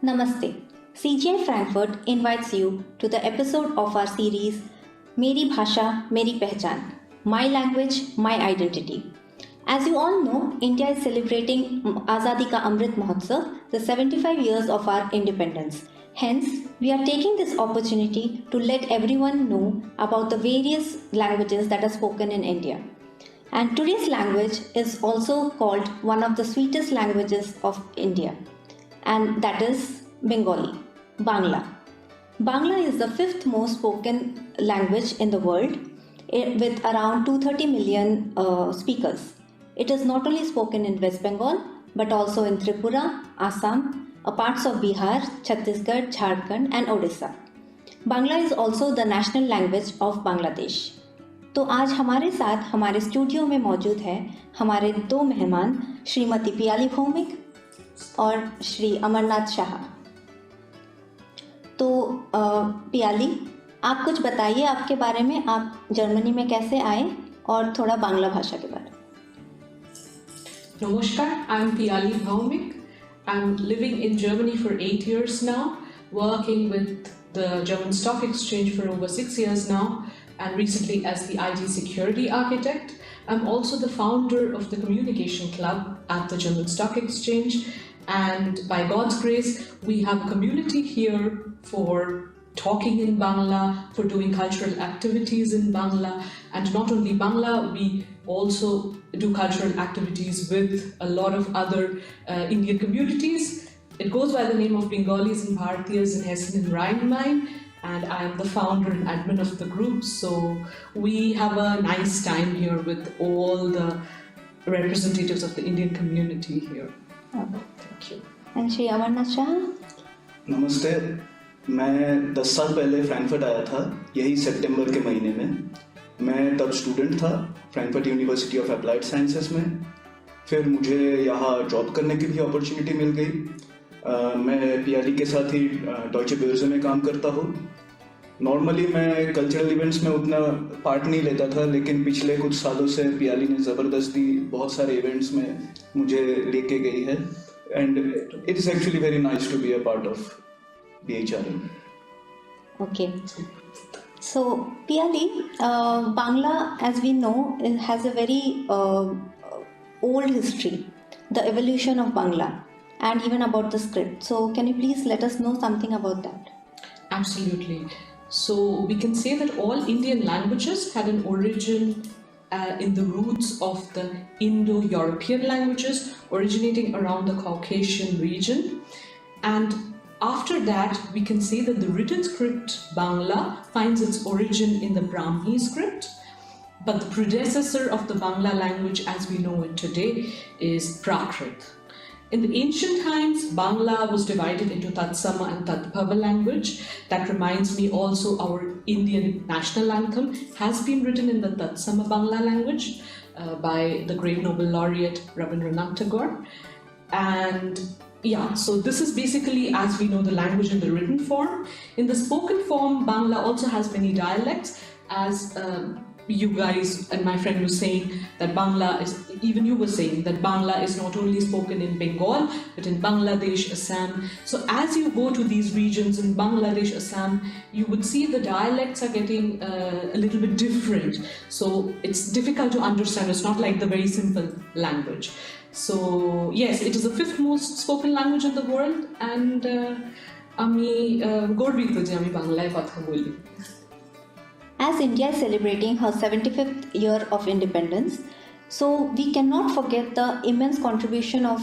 Namaste. CGI Frankfurt invites you to the episode of our series Meri Bhasha, Meri Pehchan, My Language, My Identity. As you all know, India is celebrating Azadi Ka Amrit Mahotsav, the 75 years of our independence. Hence, we are taking this opportunity to let everyone know about the various languages that are spoken in India. And today's language is also called one of the sweetest languages of India, and that is Bengali, Bangla. Bangla is the fifth most spoken language in the world with around 230 million speakers. It is not only spoken in West Bengal but also in Tripura, Assam, parts of Bihar, Chhattisgarh, Jharkhand, and Odisha. Bangla is also the national language of Bangladesh. तो आज हमारे साथ हमारे studio में मौजूद है हमारे दो मेहमान, श्रीमती पियाली भौमिक और श्री अमरनाथ शाह। तो पियाली, आप कुछ बताइए आपके बारे में, आप जर्मनी में कैसे आए और थोड़ा बांग्ला भाषा के बारे में। Namaskar, I'm Piyali Bhaumik. I'm living in Germany for 8 years now, working with the German Stock Exchange for over 6 years now, and recently as the IT security architect. I'm also the founder of the Communication Club at the German Stock Exchange, and by God's grace, we have a community here for talking in Bangla, for doing cultural activities in Bangla, and not only Bangla, we also do cultural activities with a lot of other Indian communities. It goes by the name of Bengalis and Bhartiyas in Hessen and Rhine-Main, and I am the founder and admin of the group. So we have a nice time here with all the representatives of the Indian community here. Thank you. And Shri Amarnath Shah? नमस्ते। मैं 10 साल पहले Frankfurt आया था, यही सितंबर के महीने में। मैं तब स्टूडेंट था Frankfurt university of applied sciences में। फिर मुझे यहाँ जॉब करने की भी अपॉर्चुनिटी मिल गई। मैं पियाली के साथ ही डॉइचे बörse में काम करता हूँ। नॉर्मली मैं कल्चरल इवेंट्स में उतना पार्ट नहीं लेता था, लेकिन पिछले कुछ सालों से पियाली ने ज़बरदस्ती बहुत सारे इवेंट्स में मुझे लेके गई है, and it is actually very nice to be a part of BHRM. Okay. So, Piyali, Bangla, as we know, has a very old history, the evolution of Bangla, and even about the script. So, can you please let us know something about that? Absolutely. So we can say that all Indian languages had an origin in the roots of the Indo-European languages originating around the Caucasian region. And after that, we can say that the written script Bangla finds its origin in the Brahmi script, but the predecessor of the Bangla language as we know it today is Prakrit. In the ancient times, Bangla was divided into Tatsama and Tatbhava language. That reminds me also our Indian national anthem has been written in the Tatsama Bangla language by the great Nobel laureate Rabindranath Tagore. And yeah, so this is basically, as we know, the language in the written form. In the spoken form, Bangla also has many dialects, as you guys and my friend was saying that Bangla is, even you were saying that Bangla is not only spoken in Bengal, but in Bangladesh, Assam. So as you go to these regions in Bangladesh, Assam, you would see the dialects are getting a little bit different. So it's difficult to understand. It's not like the very simple language. So yes, it is the fifth most spoken language in the world, and আমি গর্বিত যে আমি বাংলায় কথা বলি। As India is celebrating her 75th year of independence, so we cannot forget the immense contribution of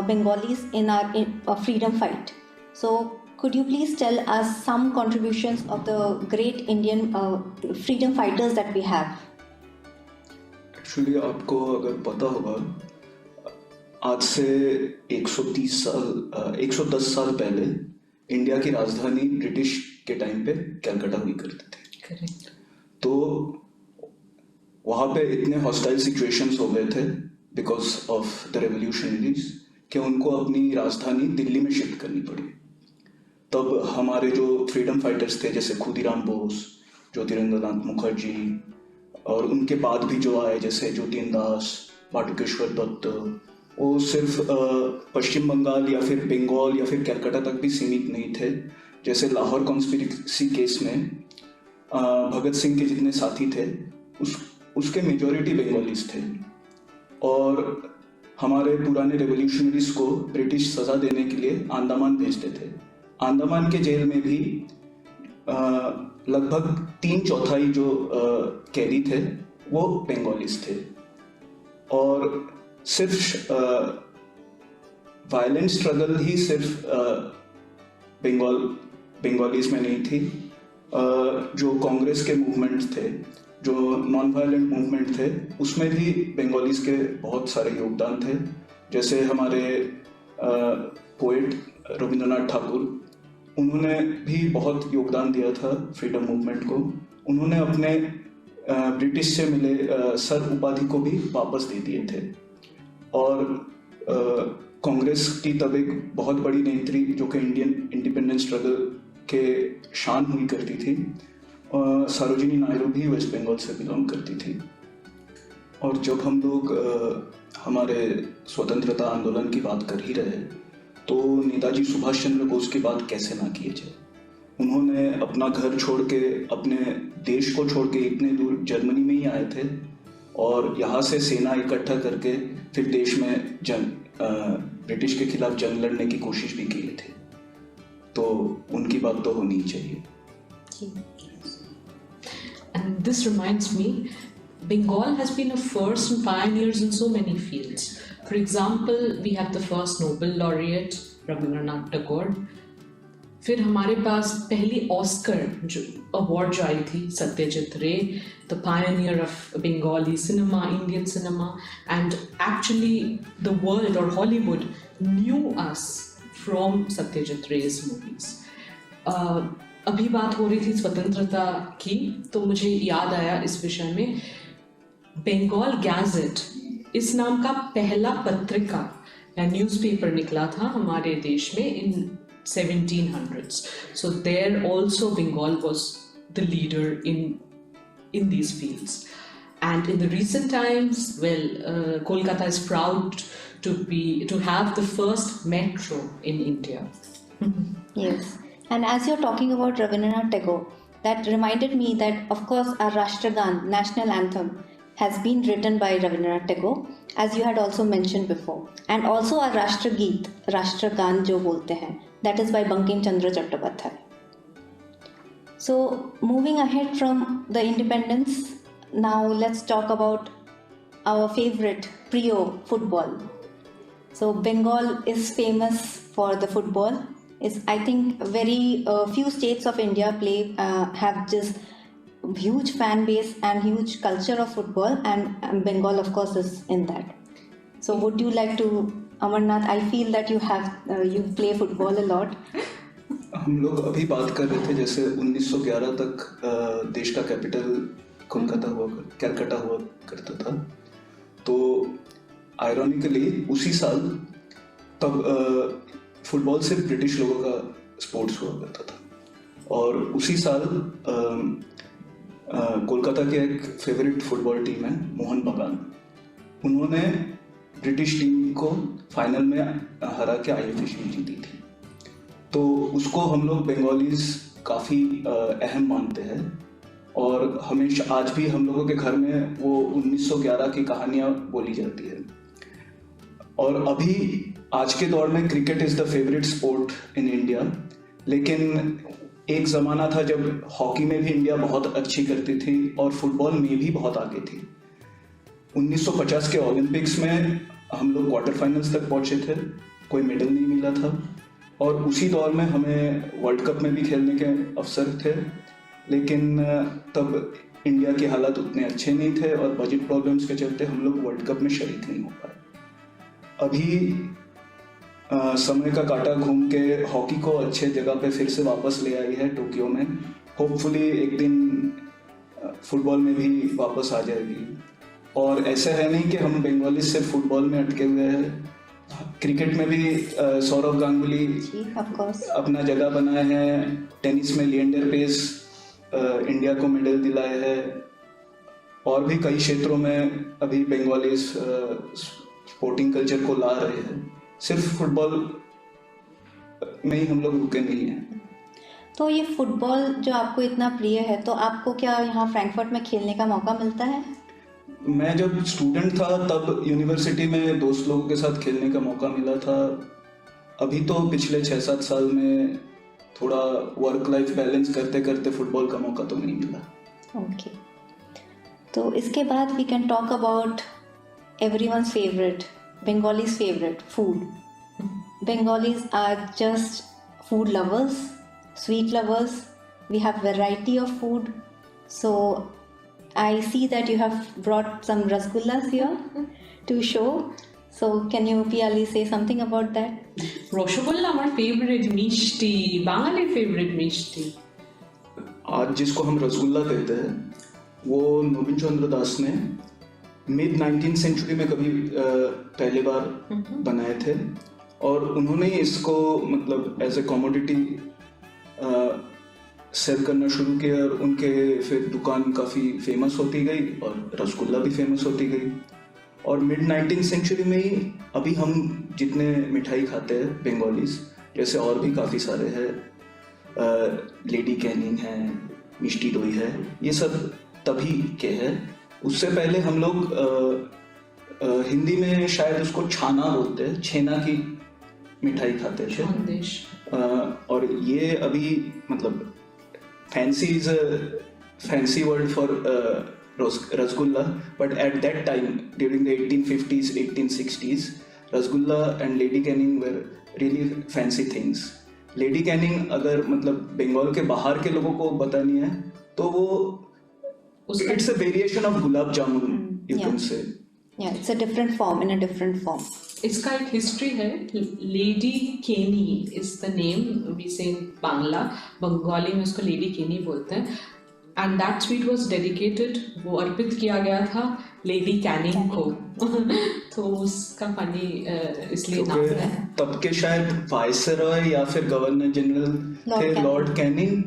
Bengalis in our freedom fight. So could you please tell us some contributions of the great Indian freedom fighters that we have? Actually आपको अगर पता होगा, आज से 110 साल पहले India की राजधानी ब्रिटिश के टाइम पे कलकत्ता हुई करती थी। Correct. तो वहाँ पे इतने हॉस्टाइल सिचुएशंस हो गए थे बिकॉज ऑफ द रेवोल्यूशनरीज कि उनको अपनी राजधानी दिल्ली में शिफ्ट करनी पड़ी। तब हमारे जो फ्रीडम फाइटर्स थे, जैसे खुदीराम बोस, ज्योतिरिंद्रनाथ मुखर्जी, और उनके बाद भी जो आए जैसे ज्योतिन दास, बाटुकेश्वर दत्त, वो सिर्फ पश्चिम बंगाल या फिर बंगाल या फिर कलकत्ता तक भी सीमित नहीं थे। जैसे लाहौर कॉन्स्पिरेसी केस में भगत सिंह के जितने साथी थे उसके मेजॉरिटी बंगालीज थे, और हमारे पुराने रेवोल्यूशनरीज को ब्रिटिश सज़ा देने के लिए अंडमान भेजते थे। अंडमान के जेल में भी लगभग 3/4 जो कैदी थे वो बंगालीज थे, और सिर्फ वायलेंट स्ट्रगल ही सिर्फ बंगालीज में नहीं थी। जो कांग्रेस के मूवमेंट थे, जो नॉन वायलेंट मूवमेंट थे, उसमें भी बंगालीज के बहुत सारे योगदान थे। जैसे हमारे पोएट रविंद्रनाथ ठाकुर, उन्होंने भी बहुत योगदान दिया था फ्रीडम मूवमेंट को। उन्होंने अपने ब्रिटिश से मिले सर उपाधि को भी वापस दे दिए थे, और कांग्रेस की तब एक बहुत बड़ी नेत्री जो कि इंडियन इंडिपेंडेंस स्ट्रगल के शान हुई करती थी, सरोजिनी नायडू भी वेस्ट बंगाल से बिलोंग करती थी। और जब हम लोग हमारे स्वतंत्रता आंदोलन की बात कर ही रहे, तो नेताजी सुभाष चंद्र बोस की बात कैसे ना किए जाए। उन्होंने अपना घर छोड़ के, अपने देश को छोड़ के इतने दूर जर्मनी में ही आए थे, और यहाँ से सेना इकट्ठा करके फिर देश में ब्रिटिश के खिलाफ जंग लड़ने की कोशिश भी किए थे। तो उनकी बात तो होनी ही चाहिए। And this reminds me, Bengal has been a first and pioneers in so many fields. For example, we have the first Nobel laureate, Rabindranath Tagore. फिर हमारे पास पहली ऑस्कर जो अवार्ड जो आई थी, Satyajit Ray, the pioneer of Bengali cinema, Indian cinema, and actually the world और Hollywood knew us from Satyajit Ray's movies. अभी बात हो रही थी स्वतंत्रता की, तो मुझे याद आया इस विषय में, बंगाल गैजेट इस नाम का पहला पत्रिका या न्यूज़पेपर निकला था हमारे देश में इन 1700s. So there also Bengal was the leader in these fields. And in the recent times, well, Kolkata is proud to have the first metro in India. Yes. And as you're talking about Rabindranath Tagore, that reminded me that, of course, our Rashtragan, national anthem, has been written by Rabindranath Tagore, as you had also mentioned before. And also our Rashtrageet, Rashtragan jo bolte hain, that is by Bankim Chandra Chattopadhyay. So, moving ahead from the independence, now let's talk about our favorite, Priyo, football. So, Bengal is famous for the football. I think very few states of India have just huge fan base and huge culture of football, and Bengal of course is in that. So would you like to, Amarnath, I feel that you play football a lot. हम लोग अभी बात कर रहे थे जैसे 1911 तक देश का कैपिटल कलकत्ता हुआ करता था, तो आयरॉनिकली उसी साल तब फुटबॉल सिर्फ ब्रिटिश लोगों का स्पोर्ट्स हुआ करता था, और उसी साल कोलकाता की एक फेवरेट फुटबॉल टीम है मोहन बगान, उन्होंने ब्रिटिश टीम को फाइनल में हरा के IFA शील्ड जीती थी। तो उसको हम लोग बंगालीज काफ़ी अहम मानते हैं, और हमेशा आज भी हम लोगों के घर में वो 1911 की कहानियाँ बोली जाती है। और अभी आज के दौर में cricket is the favourite sport in India, लेकिन एक ज़माना था जब हॉकी में भी इंडिया बहुत अच्छी करती थी और फुटबॉल में भी बहुत आगे थी। 1950 के ओलंपिक्स में हम लोग क्वार्टर फाइनल्स तक पहुंचे थे, कोई मेडल नहीं मिला था, और उसी दौर में हमें वर्ल्ड कप में भी खेलने के अवसर थे, लेकिन तब इंडिया के हालात उतने अच्छे नहीं थे और बजट प्रॉब्लम्स के चलते हम लोग वर्ल्ड कप में शरीक नहीं हो पाए। अभी समय का कांटा घूम के हॉकी को अच्छे जगह पे फिर से वापस ले आई है टोक्यो में। होपफुली एक दिन फुटबॉल में भी वापस आ जाएगी। और ऐसा है नहीं कि हम बंगाली सिर्फ फुटबॉल में अटके हुए हैं, क्रिकेट में भी सौरव गांगुली अपना जगह बनाए हैं, टेनिस में लिएंडर पेस इंडिया को मेडल दिलाए हैं, और भी कई क्षेत्रों में अभी बंगाली स्पोर्टिंग कल्चर को ला रहे हैं, सिर्फ फुटबॉल में ही हम लोग रुके नहीं हैं। तो ये फुटबॉल जो आपको इतना प्रिय है, तो आपको क्या यहाँ फ्रैंकफर्ट में खेलने का मौका मिलता है? मैं जब स्टूडेंट था तब यूनिवर्सिटी में दोस्त लोगों के साथ खेलने का मौका मिला था। अभी तो पिछले 6-7 साल में थोड़ा वर्क लाइफ बैलेंस करते करते फुटबॉल का मौका तो नहीं मिला। ओके, तो इसके बाद we can talk about everyone's favourite, Bengalis favorite food. Bengalis are just food lovers, sweet lovers. We have variety of food. So I see that you have brought some rasgullas here to show. So can you Piali say something about that? Rasgulla আমার favourite মিষ্টি, বাঙালির favourite মিষ্টি। आज जिसको हम रसगुल्ला कहते हैं वो नवीन चंद्र दास ने मिड 19th सेंचुरी में कभी पहले बार बनाए थे और उन्होंने ही इसको मतलब एज ए कमोडिटी सेल करना शुरू किया और उनके फिर दुकान काफ़ी फेमस होती गई और रसगुल्ला भी फेमस होती गई। और मिड 19th सेंचुरी में ही अभी हम जितने मिठाई खाते हैं बंगालीज, जैसे और भी काफ़ी सारे हैं, लेडी कैनिंग है, मिष्टी दोई है, ये सब तभी के हैं। उससे पहले हम लोग हिंदी में शायद उसको छाना बोलते हैं, छेना की मिठाई खाते थे। और ये अभी मतलब fancy is a fancy word for rasgulla, but at that time during the 1850s 1860s rasgulla and lady canning were really fancy things. lady canning अगर मतलब बंगाल के बाहर के लोगों को बतानी है तो वो it's a variation of gulab jamun, you can say. Yeah, it's a different form, in a different form. इसका एक हिस्ट्री है। लेडी केनी इज द नेम वी से इन बांग्ला, बंगाली में उसको लेडी केनी बोलते हैं। And that sweet was dedicated, वो अर्पित किया गया था लेडी कैनिंग को। तो उसका फनी इसलिए नाम है। तब के शायद वायसरॉय या फिर गवर्नर जनरल थे लॉर्ड कैनिंग,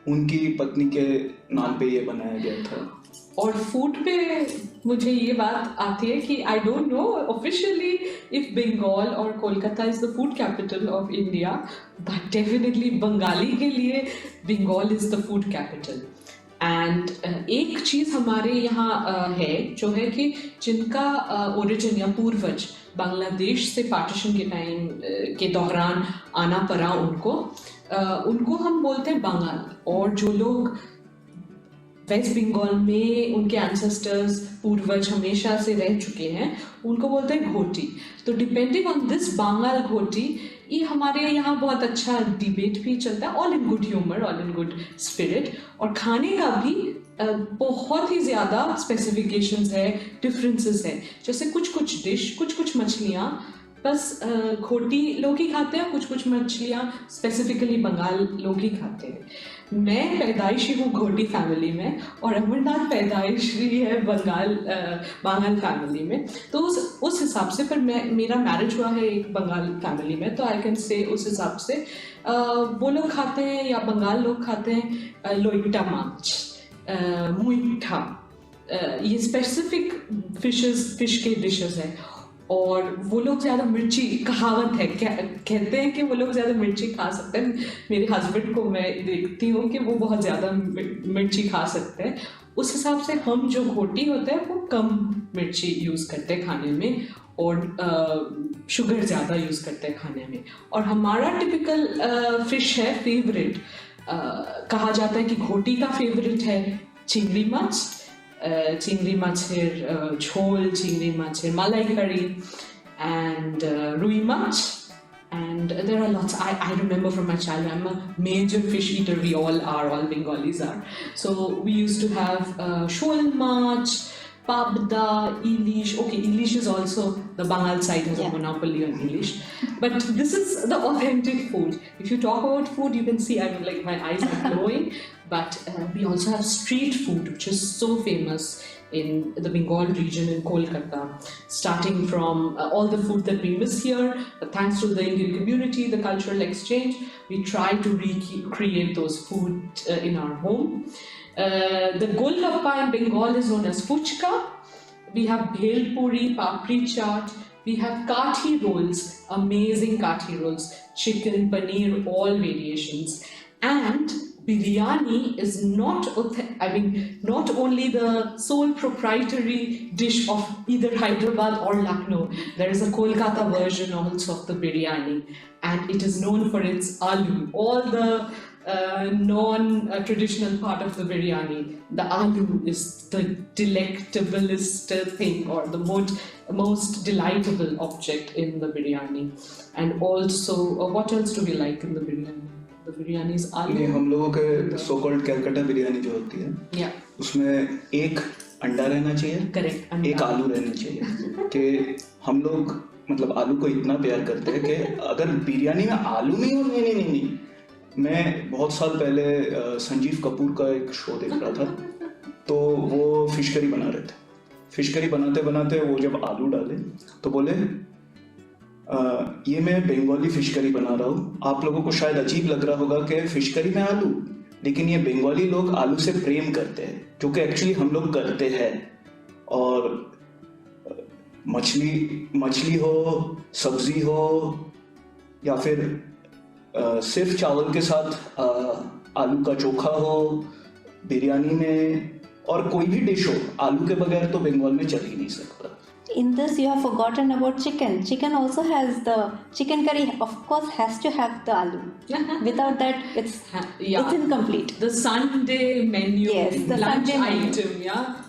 उनकी पत्नी के नाम पे ये बनाया गया था। और फूड पे मुझे ये बात आती है कि I don't know officially if Bengal और Kolkata is the food capital of India, but definitely Bengali के लिए Bengal is the food capital. And एक चीज़ हमारे यहाँ है जो है कि जिनका ओरिजिन या पूर्वज बांग्लादेश से पार्टीशन के टाइम के दौरान आना पड़ा उनको हम बोलते हैं बंगाल। और जो लोग वेस्ट बंगाल में उनके एंसेस्टर्स पूर्वज हमेशा से रह चुके हैं उनको बोलते हैं घोटी। तो डिपेंडिंग ऑन दिस बांगाल घोटी, ये हमारे यहाँ बहुत अच्छा डिबेट भी चलता है, all in good humour, all in good spirit. और खाने का भी बहुत ही ज़्यादा स्पेसिफिकेशंस है, डिफरेंसेस है। जैसे कुछ डिश, कुछ मछलियाँ बस घोटी लोग ही खाते हैं, कुछ मछलियाँ स्पेसिफिकली बंगाल लोग ही खाते हैं। मैं पैदाइशी हूँ घोटी फैमिली में और अमरनाथ पैदाइशी है बांगाल फैमिली में। तो उस हिसाब से पर मेरा मैरिज हुआ है एक बंगाल फैमिली में, तो आई कैन से उस हिसाब से वो लोग खाते हैं या बंगाल लोग खाते हैं लोइटा माछ, मुइठा, ये स्पेसिफिक फिश के डिशेस है। और वो लोग ज़्यादा मिर्ची, कहावत है क्या कहते हैं कि वो लोग ज़्यादा मिर्ची खा सकते हैं। मेरे हस्बैंड को मैं देखती हूँ कि वो बहुत ज़्यादा मिर्ची खा सकते हैं। उस हिसाब से हम जो घोटी होते हैं वो कम मिर्ची यूज़ करते हैं खाने में और शुगर ज़्यादा यूज़ करते हैं खाने में। और हमारा टिपिकल फिश है फेवरेट, कहा जाता है कि घोटी का फेवरेट है चिंगड़ी माछ, চিংড়ি মাছের ঝোল, চিংড়ি মাছের মালাইকারি, and rui mach, and there are lots. I remember from my childhood, I'm a major fish eater. We all are, all Bengalis are. So we used to have shoal mach, pabda, ilish. Okay, ilish is also, the Bangal side has a monopoly on ilish. But this is the authentic food. If you talk about food, you can see I'm like, my eyes are glowing. But we also have street food, which is so famous in the Bengal region in Kolkata, starting from all the food that we miss here. But thanks to the Indian community, the cultural exchange, we try to recreate those food in our home. The Golgappa in Bengal is known as fuchka. We have bhel puri, papri chaat. We have kathi rolls, amazing kathi rolls, chicken, paneer, all variations. And biryani is not only the sole proprietary dish of either Hyderabad or Lucknow. There is a Kolkata version also of the biryani, and it is known for its aloo. All the non-traditional part of the biryani, the aloo is the delectablest thing, or the most delightable object in the biryani. And also, what else do we like in the biryani? The biryani is aloo. नहीं, हम लोगों के so called Calcutta biryani जो होती है, Yeah, उसमें एक अंडा रहना चाहिए, correct. एक आलू रहना चाहिए। कि हम लोग मतलब आलू को इतना प्यार करते हैं कि अगर बिरयानी में आलू नहीं हो, नहीं नहीं नहीं नहीं। मैं बहुत साल पहले संजीव कपूर का एक शो देख रहा था, तो वो फिश करी बना रहे थे। फिश करी बनाते बनाते वो जब आलू डाले तो बोले ये मैं बंगाली फिश करी बना रहा हूँ। आप लोगों को शायद अजीब लग रहा होगा कि फिश करी में आलू, लेकिन ये बंगाली लोग आलू से प्रेम करते हैं, जो कि एक्चुअली हम लोग करते हैं। और मछली हो, सब्जी हो, या फिर सिर्फ चावल के साथ आलू का चोखा हो बिरयानी में, और कोई भी डिश हो, आलू के बगैर तो बंगाल में चल ही नहीं सकता। In this, you have forgotten about chicken. Chicken also has the chicken curry. Of course, has to have the aloo. Without that, it's incomplete. The Sunday menu, Yes, the lunch Sunday menu. item,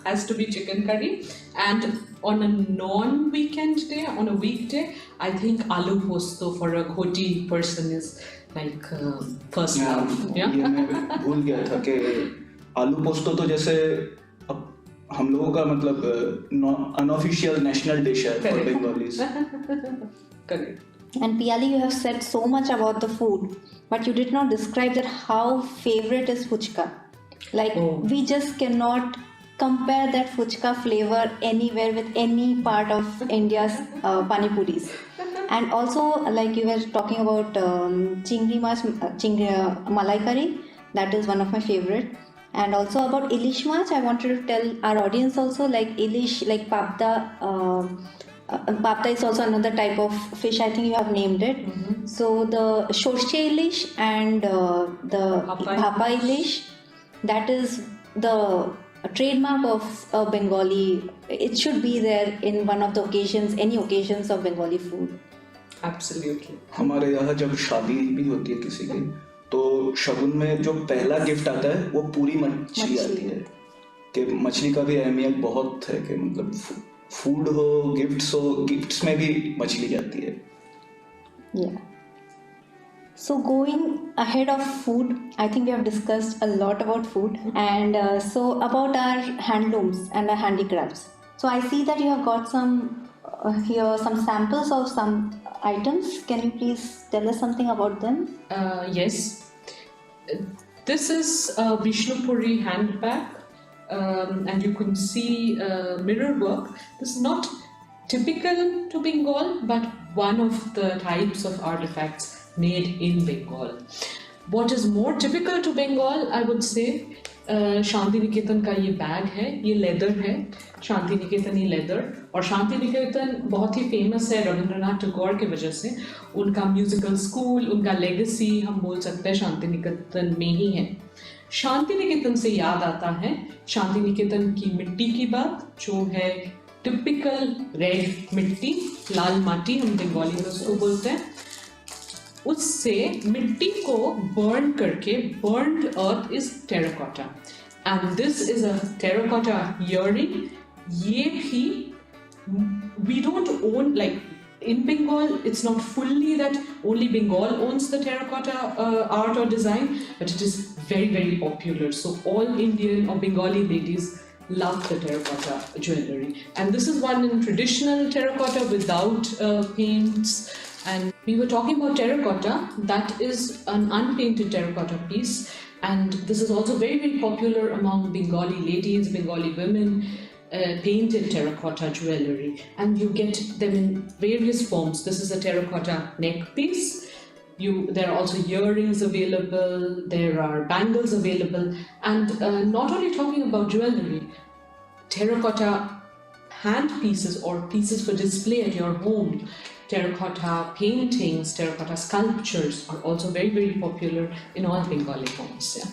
has to be chicken curry. And on a non-weekend day, on a weekday, I think aloo posto for a Khoti person is like first love. ये मैं भूल गया था कि आलू पोस्तो तो जैसे अब हम लोगों का मतलब अनऑफिशियल नेशनल डिश है for Bengalis. Correct. And Piali, you have said so much about the food, but you did not describe that how favorite is fuchka. Like we just cannot compare that fuchka flavor anywhere with any part of India's pani puris. And also, like you were talking about chingri malai curry, that is one of my favorite. And also about ilish mach, I wanted to tell our audience also, like ilish, like papda. Papda is also another type of fish. I think you have named it. Mm-hmm. So the shorshe ilish and the bhapa ilish, that is the trademark of Bengali. It should be there in one of the occasions, any occasions of Bengali food. Absolutely. हमारे यहाँ जब शादी भी होती है किसी की, तो शगुन में जो पहला गिफ्ट आता है वो पूरी मछली आती है। कि मछली का भी अहमियत बहुत है, कि मतलब फूड हो, गिफ्ट्स में भी मछली जाती है। Yeah. So going ahead of food, I think we have discussed a lot about food, and so about our handlooms and our handicrafts. So I see that you have got some here some samples of some items. Can you please tell us something about them? Yes. This is a Vishnupuri handbag, and you can see mirror work. This is not typical to Bengal, but one of the types of artifacts made in Bengal. What is more typical to Bengal, I would say, Shanti Niketan का ये bag है, ये leather है, शांति निकेतनी leather. और शांति निकेतन बहुत ही famous है रविंद्रनाथ टैगोर की वजह से। उनका म्यूजिकल स्कूल, उनका लेगेसी हम बोल सकते हैं शांति निकेतन में ही है। शांति निकेतन से याद आता है शांति निकेतन की मिट्टी की बात, जो है टिपिकल रेड मिट्टी, लाल माटी हम बंगाली में उसको बोलते हैं। उससे मिट्टी को बर्न करके, burned earth is terracotta, and this is a terracotta earring. ये भी we don't own, like in Bengal, it's not fully that only Bengal owns the terracotta art or design, but it is very, very popular. So all Indian or Bengali ladies love the terracotta jewelry. And this is one in traditional terracotta without paints. And we were talking about terracotta, that is an unpainted terracotta piece. And this is also very, very popular among Bengali ladies, Bengali women. Painted terracotta jewelry, and you get them in various forms. This is a terracotta neck piece. There are also earrings available, there are bangles available, and not only talking about jewelry, terracotta hand pieces or pieces for display at your home. Terracotta paintings, terracotta sculptures are also very, very popular in all Bengali homes. Yeah.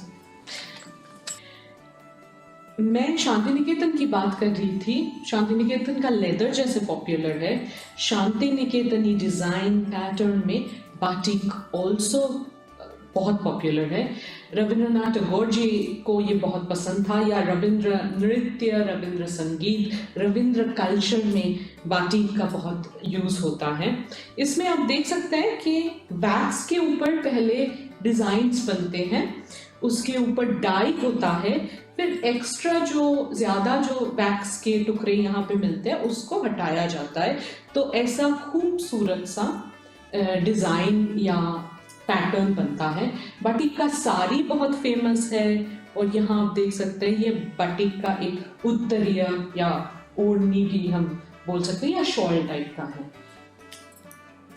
मैं शांति निकेतन की बात कर रही थी. शांति निकेतन का leather जैसे popular है, शांति निकेतनी design pattern में बाटिक ऑल्सो बहुत पॉपुलर है. रविंद्रनाथ टैगोर जी को ये बहुत पसंद था, या रविंद्र नृत्य, रविंद्र संगीत, रविंद्र कल्चर में बाटिक का बहुत यूज होता है. इसमें आप देख सकते हैं कि वैक्स के ऊपर पहले डिजाइन्स बनते हैं, उसके ऊपर डाई होता है, फिर एक्स्ट्रा जो ज़्यादा जो वैक्स के टुकड़े यहाँ पे मिलते हैं उसको हटाया जाता है. तो ऐसा खूबसूरत सा डिज़ाइन या पैटर्न बनता है. बाटिक का साड़ी बहुत फेमस है, और यहाँ आप देख सकते हैं ये बाटिक का एक उत्तरीय या ओढ़नी भी हम बोल सकते हैं, या शॉल टाइप का है.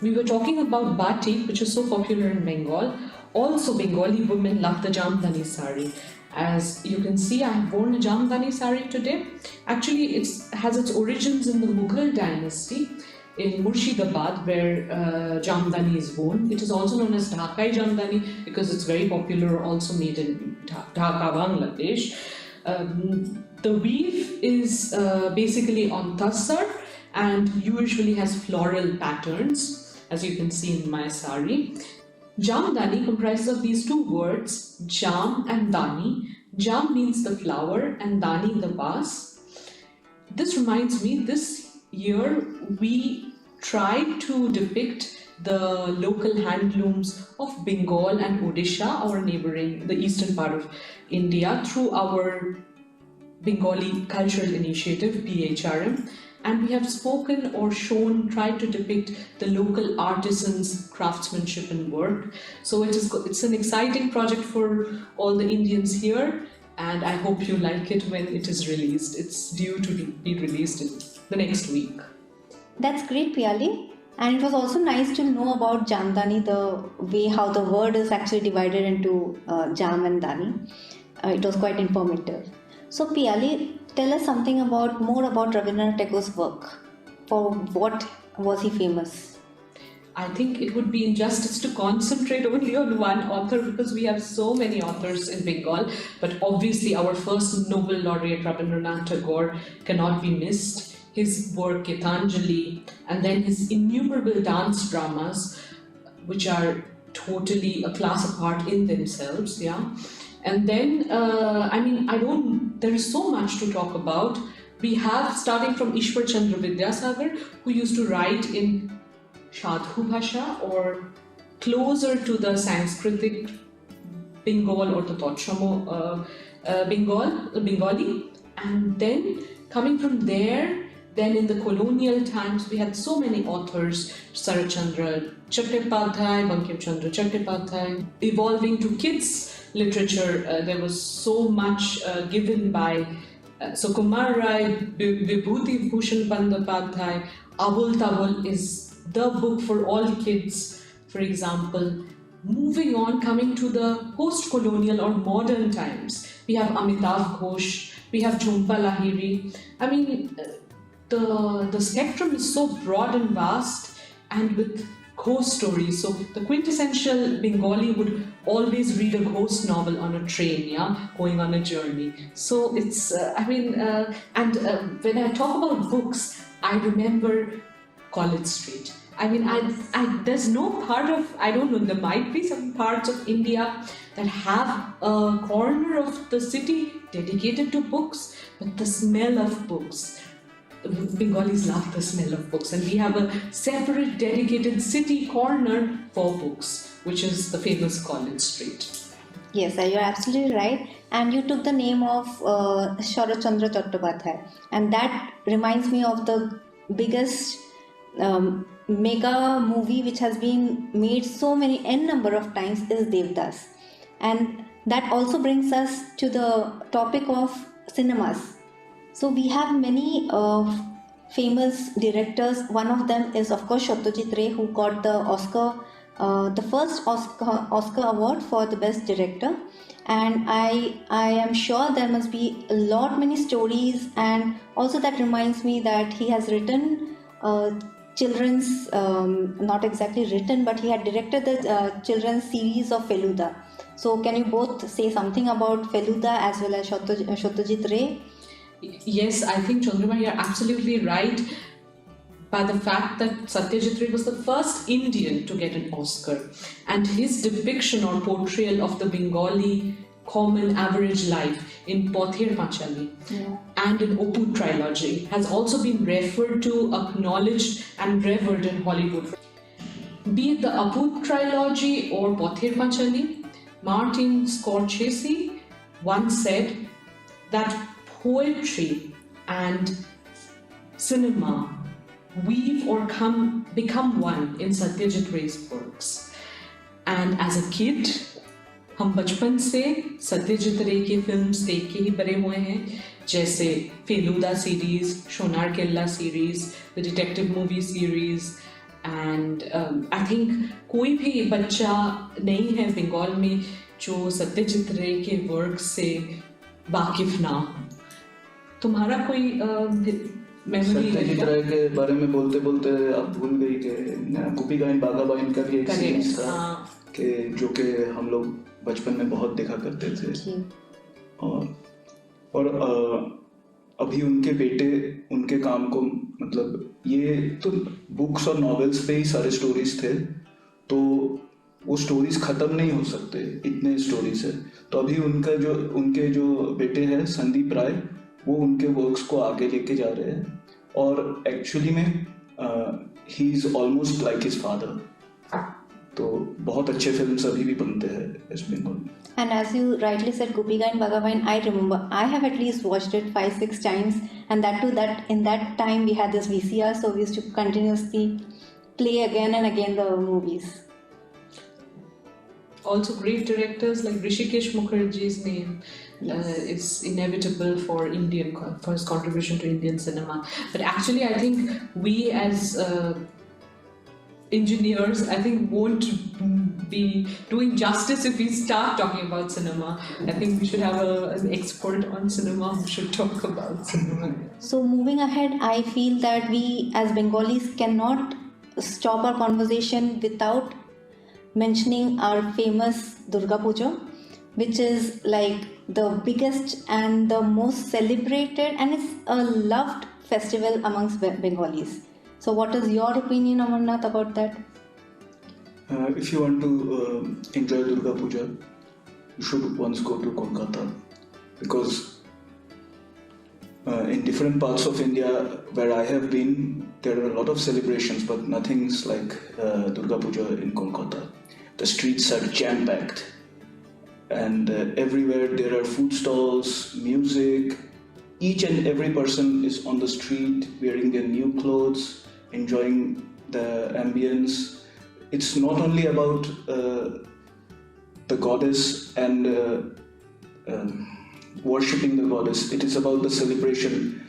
We were talking about batik, which is so popular in Bengal. Also, Bengali women love the Jamdani sari. As you can see, I have worn a Jamdani sari today. Actually, it has its origins in the Mughal dynasty in Murshidabad, where Jamdani is worn. It is also known as Dhakai Jamdani because it's very popular, also made in Dhaka, Bangladesh. The weave is basically on tassar and usually has floral patterns, as you can see in my sari. Jamdani comprises of these two words, jam and dani. Jam means the flower and dani the vase. This reminds me, this year we tried to depict the local handlooms of Bengal and Odisha, our neighboring, the eastern part of India, through our Bengali Cultural Initiative, BHRM. And we have spoken or shown, tried to depict the local artisans' craftsmanship and work. So it's an exciting project for all the Indians here, and I hope you like it when it is released. It's due to be released in the next week. That's great, Piyali. And it was also nice to know about Jamdani, the way how the word is actually divided into Jam and Dani. It was quite informative. So, Piyali, tell us something more about Rabindranath Tagore's work. For what was he famous? I think it would be injustice to concentrate only on one author because we have so many authors in Bengal. But obviously, our first Nobel laureate Rabindranath Tagore cannot be missed. His work Gitanjali, and then his innumerable dance dramas, which are totally a class apart in themselves. Yeah. And then, there is so much to talk about. We have, starting from Ishwar Chandra Vidyasagar, who used to write in Shadhu Bhasha, or closer to the Sanskritic Bengal or the Totshamo Bengali. And then, coming from there, then in the colonial times, we had so many authors, Sarachandra Chattopadhyay, Bankim Chandra Chattopadhyay, evolving to kids literature. There was so much given by Kumar Rai, Vibhuti Bhushan Bandyopadhyay. Abul Tabul is the book for all kids, for example. Moving on, coming to the post-colonial or modern times, we have Amitav Ghosh, we have Jhumpa Lahiri. The spectrum is so broad and vast, and with ghost stories. So the quintessential Bengali would always read a ghost novel on a train, going on a journey. So it's, when I talk about books, I remember College Street. There's no part of, I don't know, there might be some parts of India that have a corner of the city dedicated to books, but the smell of books, Bengalis love the smell of books, and we have a separate dedicated city corner for books, which is the famous College Street. Yes, you're absolutely right. And you took the name of Sharat Chandra Chattopadhyay, and that reminds me of the biggest mega movie which has been made so many n number of times is Devdas, and that also brings us to the topic of cinemas. So we have many famous directors. One of them is, of course, Satyajit Ray, who got the Oscar the first Oscar award for the best director, and I am sure there must be a lot many stories, and also that reminds me that he has written children's, not exactly written, but he had directed the children's series of Feluda. So can you both say something about Feluda as well as Satyajit Ray? Yes, I think Chandrama, you're absolutely right. By the fact that Satyajit Ray was the first Indian to get an Oscar, and his depiction or portrayal of the Bengali common average life in Pother Panchali and in Opud trilogy has also been referred to, acknowledged, and revered in Hollywood. Be it the Opud trilogy or Pother Panchali, Martin Scorsese once said that poetry and cinema weave or become one in Satyajit Ray's works. And as a kid, हम बचपन से सत्यजीत रे की films देख के ही बड़े हुए हैं, जैसे Feluda series, Sonar Kella series, the detective movie series, and I think कोई भी बच्चा नहीं है बंगाल में जो सत्यजीत रे के वर्क से वाकिफ ना हो। तुम्हारा कोई मेमोरी सत्यजीत राय के बारे में बोलते बोलते आप भूल गई कि गोपीका एंड बाघाबाइन का भी एक सीरीज था कि जो कि हम लोग बचपन में बहुत देखा करते थे। और अभी उनके बेटे उनके काम को, मतलब ये तो बुक्स और नॉवेल्स पे ही सारे स्टोरीज थे, तो वो स्टोरीज खत्म नहीं हो सकते, इतने स्टोरीज है। तो अभी उनके जो बेटे हैं संदीप राय, वो उनके वर्क्स को आगे लेके जा रहे हैं, और एक्चुअली में he is almost like his father. तो बहुत अच्छे फिल्म्स अभी भी बनते हैं वेस्ट बंगाल में। And as you rightly said, Gopika and Bhagavan, I remember I have at least watched it 5-6 times, and that too that in that time we had this VCR, so we used to continuously play again and again the movies. Also great directors like Rishikesh Mukherjee's name is inevitable for his contribution to Indian cinema. But actually I think we as engineers, I think, won't be doing justice if we start talking about cinema. I think we should have an expert on cinema who should talk about cinema. So moving ahead, I feel that we as Bengalis cannot stop our conversation without mentioning our famous Durga Puja, which is like the biggest and the most celebrated, and it's a loved festival amongst Bengalis. So what is your opinion, Amarnath, about that? If you want to enjoy Durga Puja, you should once go to Kolkata, because in different parts of India where I have been, there are a lot of celebrations, but nothing's like Durga Puja in Kolkata. The streets are jam-packed, and everywhere there are food stalls, music. Each and every person is on the street wearing their new clothes, enjoying the ambience. It's not only about the goddess and worshipping the goddess, it is about the celebration.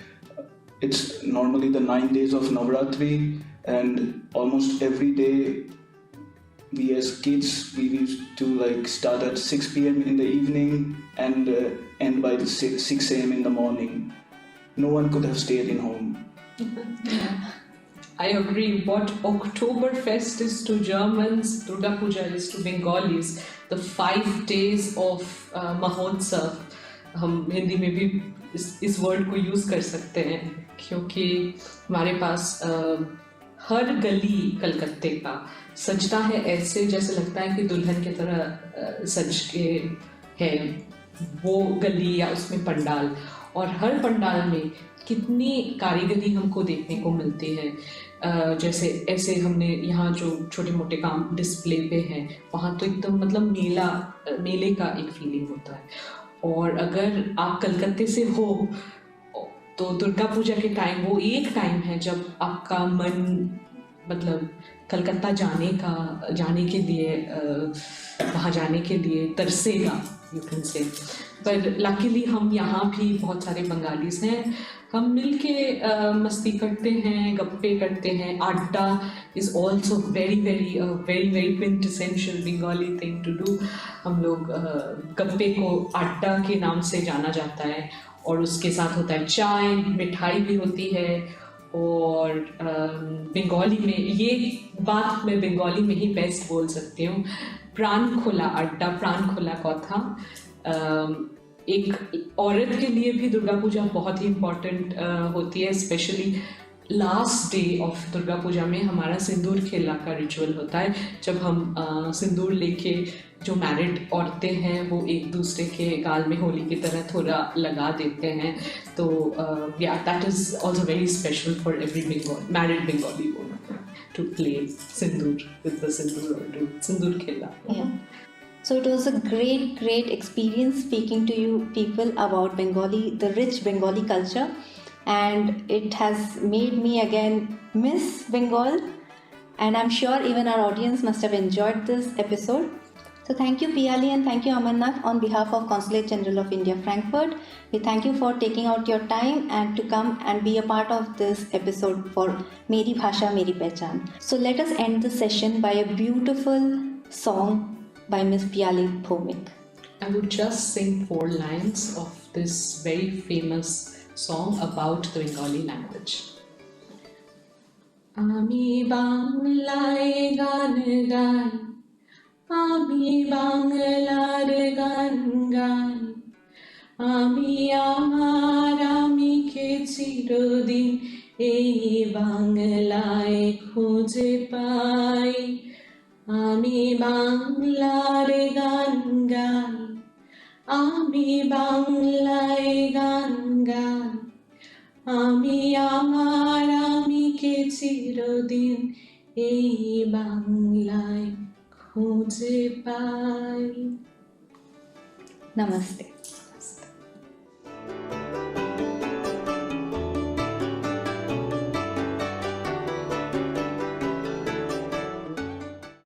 It's normally the 9 days of Navratri, and almost every day we as kids, we used to like start at 6 p.m. in the evening and end by 6 a.m. in the morning. No one could have stayed in home. I agree. What Oktoberfest is to Germans, Durga Puja is to Bengalis. The 5 days of Mahotsav. हम हिंदी में भी इस word को use कर सकते हैं, क्योंकि हमारे पास हर गली कलकत्ते का सजता है ऐसे जैसे लगता है कि दुल्हन की तरह सज के है वो गली या उसमें पंडाल, और हर पंडाल में कितनी कारीगरी हमको देखने को मिलती है। जैसे ऐसे हमने यहाँ जो छोटे मोटे काम डिस्प्ले पे हैं, वहाँ तो एकदम मतलब मेले का एक फीलिंग होता है। और अगर आप कलकत्ते से हो तो दुर्गा पूजा के टाइम वो एक टाइम है जब आपका मन मतलब कलकत्ता जाने के लिए वहाँ जाने के लिए तरसेगा, यू कैन से। पर लकीली हम यहाँ भी बहुत सारे बंगालीज हैं, हम मिल के मस्ती करते हैं, गप्पे करते हैं. Adda is also very very very very quintessential Bengali thing to do. हम लोग गप्पे को अड्डा के नाम से जाना जाता है, और उसके साथ होता है चाय, मिठाई भी होती है. और बंगाली में ये बात मैं बंगाली में ही बेस्ट बोल सकती हूँ. प्राण खोला अड्डा, प्राण खोला कथा. एक औरत के लिए भी दुर्गा पूजा बहुत ही इम्पोर्टेंट होती है. Specially last day of Durga Puja में हमारा सिंदूर खेला का रिचुअल होता है, जब हम सिंदूर लेके जो मैरिड औरतें हैं वो एक दूसरे के गाल में होली की तरह थोड़ा लगा देते हैं. तो या that is also very special for every married Bengali woman to play sindoor with the sindoor, और do सिंदूर खेला. Yeah. So it was a great experience speaking to you people about Bengali, the rich Bengali culture, and it has made me again miss Bengal, and I'm sure even our audience must have enjoyed this episode. So thank you Piyali and thank you Amarnath on behalf of Consulate General of India, Frankfurt. We thank you for taking out your time and to come and be a part of this episode for Meri Bhasha Meri Pehchan. So let us end the session by a beautiful song by Miss Piyali Bhomik. I would just sing 4 lines of this very famous song about the Bengali language. Ami banglaye gan gai, ami banglar gan gai, ami amar amike chirodin ei banglaye khoje pai. আমি বাংলার গান গাই, আমি বাংলায় গান গাই, আমি আমার আমিকে চিরদিন এই বাংলায় খুঁজে পাই. Namaste.